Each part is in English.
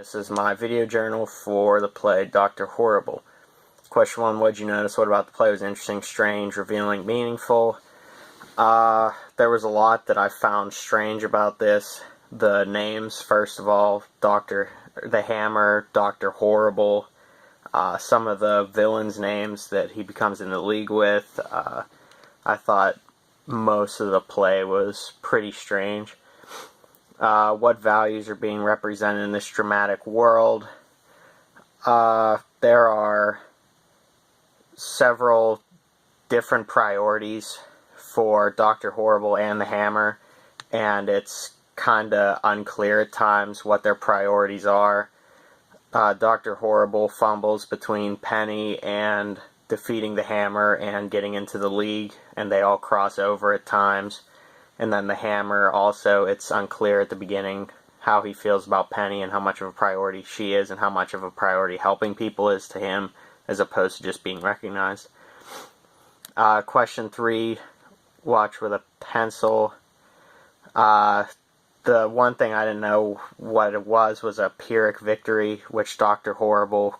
This is my video journal for the play Dr. Horrible. Question 1, what did you notice? What about the play was interesting, strange, revealing, meaningful? There was a lot that I found strange about this. The names, first of all, the Hammer, Dr. Horrible, some of the villains' names that he becomes in the league with. I thought most of the play was pretty strange. What values are being represented in this dramatic world? There are several different priorities for Dr. Horrible and the Hammer, and it's kinda unclear at times what their priorities are. Dr. Horrible fumbles between Penny and defeating the Hammer and getting into the league, and they all cross over at times. And then the Hammer also, it's unclear at the beginning how he feels about Penny and how much of a priority she is and how much of a priority helping people is to him as opposed to just being recognized. Question 3, watch with a pencil. The one thing I didn't know what it was a Pyrrhic victory, which Dr. Horrible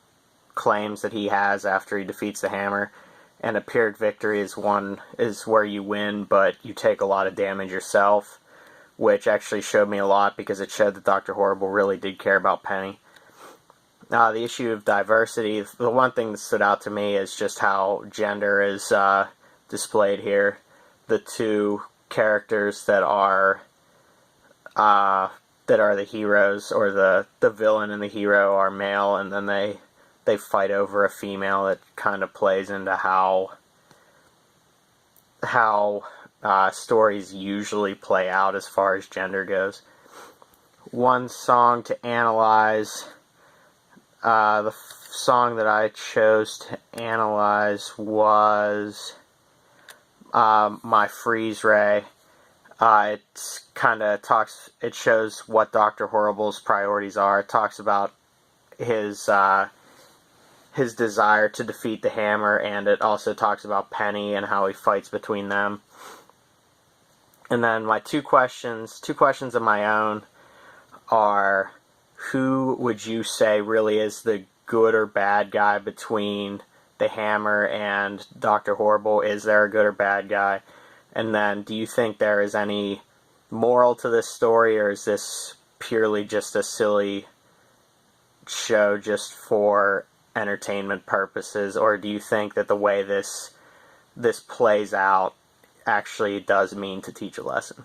claims that he has after he defeats the Hammer. And a Pyrrhic victory is where you win, but you take a lot of damage yourself, which actually showed me a lot because it showed that Dr. Horrible really did care about Penny. The issue of diversity, the one thing that stood out to me is just how gender is displayed here. The two characters that are the heroes, or the villain and the hero, are male, and then they fight over a female. That kind of plays into how stories usually play out as far as gender goes. One song to analyze. The song that I chose to analyze was My Freeze Ray. It shows what Dr. Horrible's priorities are. It talks about his desire to defeat the Hammer, and it also talks about Penny and how he fights between them. And then my two questions of my own are, who would you say really is the good or bad guy between the Hammer and Dr. Horrible? Is there a good or bad guy? And then, do you think there is any moral to this story, or is this purely just a silly show just for entertainment purposes, or do you think that the way this plays out actually does mean to teach a lesson?